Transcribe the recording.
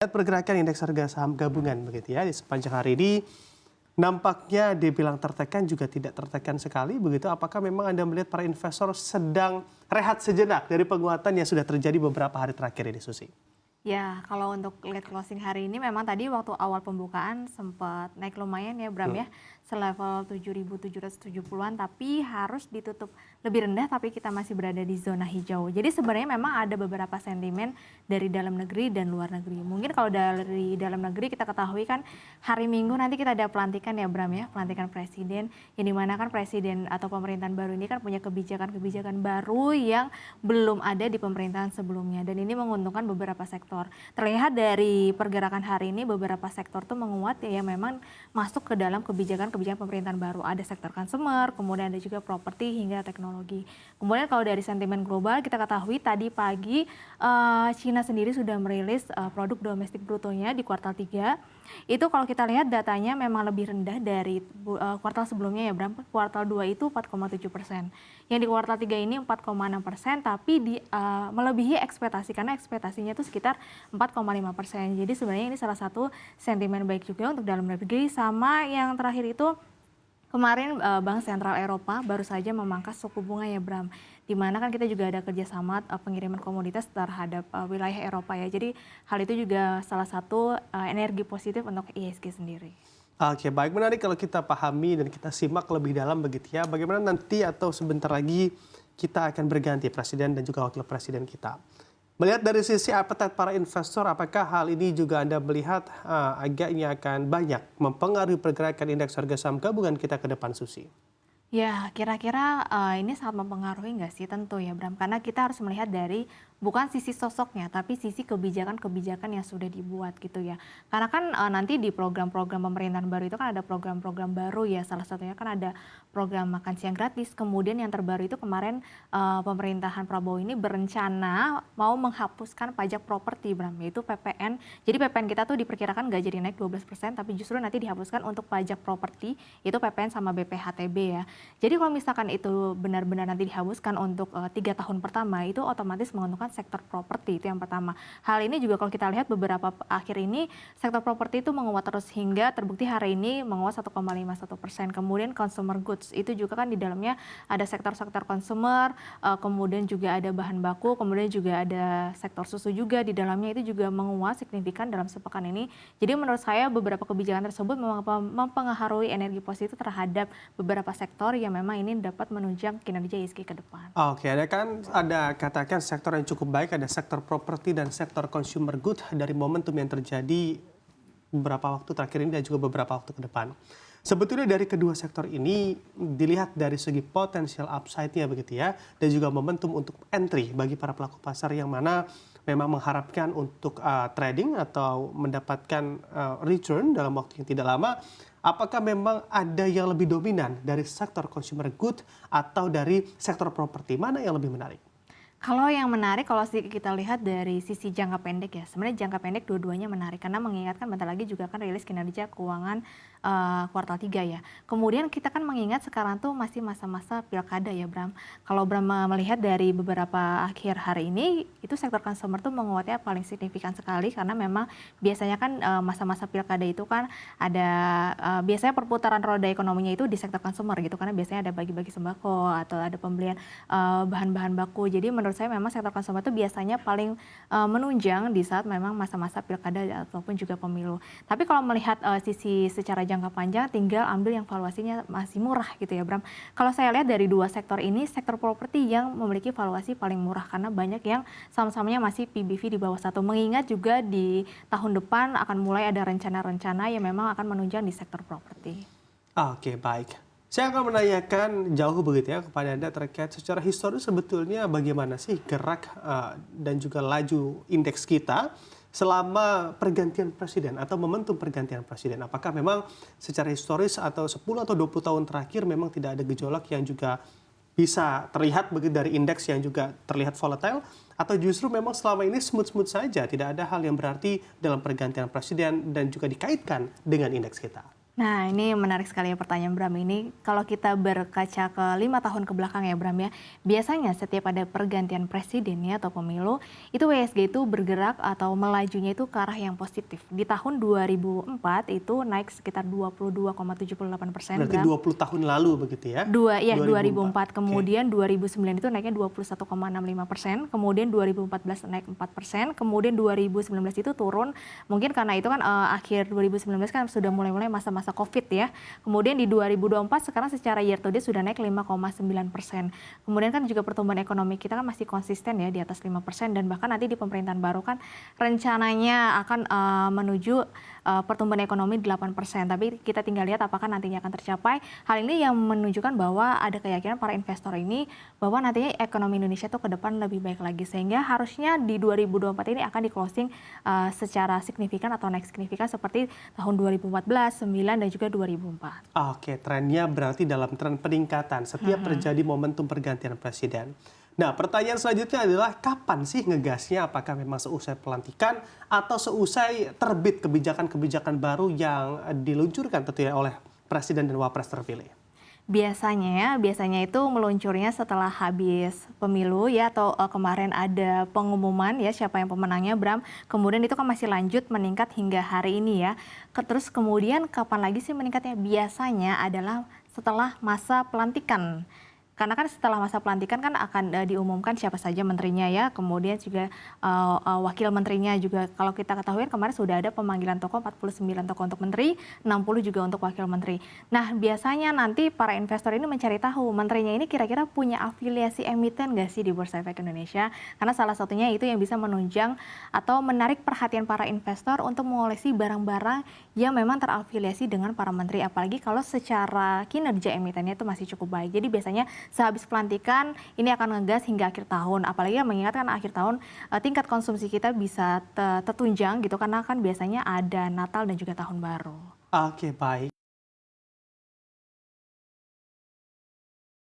Pergerakan indeks harga saham gabungan begitu ya di sepanjang hari ini nampaknya dibilang tertekan juga tidak tertekan sekali begitu. Apakah memang Anda melihat para investor sedang rehat sejenak dari penguatan yang sudah terjadi beberapa hari terakhir ini, Susi? Ya, kalau untuk lihat closing hari ini memang tadi waktu awal pembukaan sempat naik lumayan ya Bram ya, selevel 7.770-an tapi harus ditutup lebih rendah tapi kita masih berada di zona hijau. Jadi sebenarnya memang ada beberapa sentimen dari dalam negeri dan luar negeri. Mungkin kalau dari dalam negeri kita ketahui kan hari Minggu nanti kita ada pelantikan ya Bram ya, pelantikan presiden yang dimana kan presiden atau pemerintahan baru ini kan punya kebijakan-kebijakan baru yang belum ada di pemerintahan sebelumnya dan ini menguntungkan beberapa sektor. Terlihat dari pergerakan hari ini beberapa sektor tuh menguat ya memang masuk ke dalam kebijakan-kebijakan pemerintahan baru. Ada sektor consumer, kemudian ada juga properti hingga teknologi. Kemudian kalau dari sentimen global kita ketahui tadi pagi China sendiri sudah merilis produk domestik brutonya di kuartal 3. Itu kalau kita lihat datanya memang lebih rendah dari kuartal sebelumnya ya Bram. Kuartal 2 itu 4,7%. Yang di kuartal 3 ini 4,6% tapi melebihi ekspektasi karena ekspektasinya itu sekitar 4,5%. Jadi sebenarnya ini salah satu sentimen baik juga untuk dalam negeri. Sama yang terakhir itu kemarin Bank Sentral Eropa baru saja memangkas suku bunga ya Bram. Di mana kan kita juga ada kerjasama pengiriman komoditas terhadap wilayah Eropa ya. Jadi hal itu juga salah satu energi positif untuk IHSG sendiri. Oke, baik, menarik kalau kita pahami dan kita simak lebih dalam begitu ya. Bagaimana nanti atau sebentar lagi kita akan berganti presiden dan juga wakil presiden kita. Melihat dari sisi appetite para investor, apakah hal ini juga Anda melihat agaknya akan banyak mempengaruhi pergerakan indeks harga saham gabungan kita ke depan, Susi? Ya, kira-kira ini sangat mempengaruhi nggak sih? Tentu ya, Bram. Karena kita harus melihat dari bukan sisi sosoknya, tapi sisi kebijakan-kebijakan yang sudah dibuat gitu ya. Karena kan nanti di program-program pemerintahan baru itu kan ada program-program baru ya. Salah satunya kan ada program makan siang gratis. Kemudian yang terbaru itu kemarin pemerintahan Prabowo ini berencana mau menghapuskan pajak properti, Bram, yaitu PPN. Jadi PPN kita tuh diperkirakan nggak jadi naik 12%, tapi justru nanti dihapuskan untuk pajak properti, itu PPN sama BPHTB ya. Jadi kalau misalkan itu benar-benar nanti dihapuskan untuk 3 tahun pertama, itu otomatis menguntungkan sektor properti, itu yang pertama. Hal ini juga kalau kita lihat beberapa akhir ini, sektor properti itu menguat terus hingga terbukti hari ini menguat 1,51%. Kemudian consumer goods, itu juga kan di dalamnya ada sektor-sektor consumer, kemudian juga ada bahan baku, kemudian juga ada sektor susu juga di dalamnya itu juga menguat signifikan dalam sepekan ini. Jadi menurut saya beberapa kebijakan tersebut mempengaruhi energi positif terhadap beberapa sektor yang memang ini dapat menunjang kinerja IHSG ke depan. Oke, ada katakan sektor yang cukup baik, ada sektor properti dan sektor consumer good dari momentum yang terjadi beberapa waktu terakhir ini dan juga beberapa waktu ke depan. Sebetulnya dari kedua sektor ini dilihat dari segi potensial upside-nya begitu ya, dan juga momentum untuk entry bagi para pelaku pasar yang mana memang mengharapkan untuk trading atau mendapatkan return dalam waktu yang tidak lama. Apakah memang ada yang lebih dominan dari sektor consumer good atau dari sektor properti? Mana yang lebih menarik? Kalau yang menarik, kalau kita lihat dari sisi jangka pendek ya, sebenarnya jangka pendek dua-duanya menarik karena mengingatkan bentar lagi juga kan rilis kinerja keuangan kuartal 3 ya. Kemudian kita kan mengingat sekarang tuh masih masa-masa pilkada ya Bram. Kalau Bram melihat dari beberapa akhir hari ini, itu sektor consumer tuh menguatnya paling signifikan sekali karena memang biasanya kan masa-masa pilkada itu kan ada biasanya perputaran roda ekonominya itu di sektor consumer gitu karena biasanya ada bagi-bagi sembako atau ada pembelian bahan-bahan baku. Jadi menurut saya memang sektor consumer itu biasanya paling menunjang di saat memang masa-masa pilkada ataupun juga pemilu. Tapi kalau melihat sisi secara jangka panjang tinggal ambil yang valuasinya masih murah gitu ya Bram. Kalau saya lihat dari dua sektor ini, sektor properti yang memiliki valuasi paling murah karena banyak yang saham-sahamnya masih PBV di bawah 1. Mengingat juga di tahun depan akan mulai ada rencana-rencana yang memang akan menunjang di sektor properti. Oke, baik. Saya akan menanyakan jauh begitu ya kepada Anda terkait secara historis sebetulnya bagaimana sih gerak dan juga laju indeks kita selama pergantian presiden atau momentum pergantian presiden. Apakah memang secara historis atau 10 atau 20 tahun terakhir memang tidak ada gejolak yang juga bisa terlihat begitu dari indeks yang juga terlihat volatile, atau justru memang selama ini smooth-smooth saja, tidak ada hal yang berarti dalam pergantian presiden dan juga dikaitkan dengan indeks kita? Nah, ini menarik sekali ya pertanyaan Bram ini. Kalau kita berkaca ke 5 tahun ke belakang ya Bram ya, biasanya setiap ada pergantian presiden ya atau pemilu, itu WSG itu bergerak atau melajunya itu ke arah yang positif. Di tahun 2004 itu naik sekitar 22,78% Berarti Bram. 20 tahun lalu begitu ya? 2004, Oke. kemudian 2009 itu naiknya 21,65%, kemudian 2014 naik 4%, kemudian 2019 itu turun, mungkin karena itu kan akhir 2019 kan sudah mulai-mulai masa-masa COVID ya. Kemudian di 2024 sekarang secara year to date sudah naik 5,9%. Kemudian kan juga pertumbuhan ekonomi kita kan masih konsisten ya di atas 5% dan bahkan nanti di pemerintahan baru kan rencananya akan menuju pertumbuhan ekonomi 8%. Tapi kita tinggal lihat apakah nantinya akan tercapai. Hal ini yang menunjukkan bahwa ada keyakinan para investor ini bahwa nantinya ekonomi Indonesia tuh ke depan lebih baik lagi. Sehingga harusnya di 2024 ini akan di closing secara signifikan atau naik signifikan seperti tahun 2014, 9 dan juga 2004. Oke, trennya berarti dalam tren peningkatan setiap terjadi momentum pergantian presiden. Nah, pertanyaan selanjutnya adalah kapan sih ngegasnya? Apakah memang seusai pelantikan atau seusai terbit kebijakan-kebijakan baru yang diluncurkan tentunya oleh presiden dan wapres terpilih? Biasanya itu meluncurnya setelah habis pemilu ya atau kemarin ada pengumuman ya siapa yang pemenangnya Bram. Kemudian itu kan masih lanjut meningkat hingga hari ini ya. Terus kemudian kapan lagi sih meningkatnya? Biasanya adalah setelah masa pelantikan. Karena kan setelah masa pelantikan kan akan diumumkan siapa saja menterinya ya, kemudian juga wakil menterinya juga. Kalau kita ketahui kemarin sudah ada pemanggilan tokoh 49 tokoh untuk menteri, 60 juga untuk wakil menteri. Nah biasanya nanti para investor ini mencari tahu menterinya ini kira-kira punya afiliasi emiten nggak sih di Bursa Efek Indonesia? Karena salah satunya itu yang bisa menunjang atau menarik perhatian para investor untuk mengoleksi barang-barang yang memang terafiliasi dengan para menteri. Apalagi kalau secara kinerja emitennya itu masih cukup baik. Jadi biasanya sehabis pelantikan ini akan ngegas hingga akhir tahun. Apalagi yang mengingatkan akhir tahun tingkat konsumsi kita bisa tertunjang gitu karena kan biasanya ada Natal dan juga Tahun Baru. Oke, baik.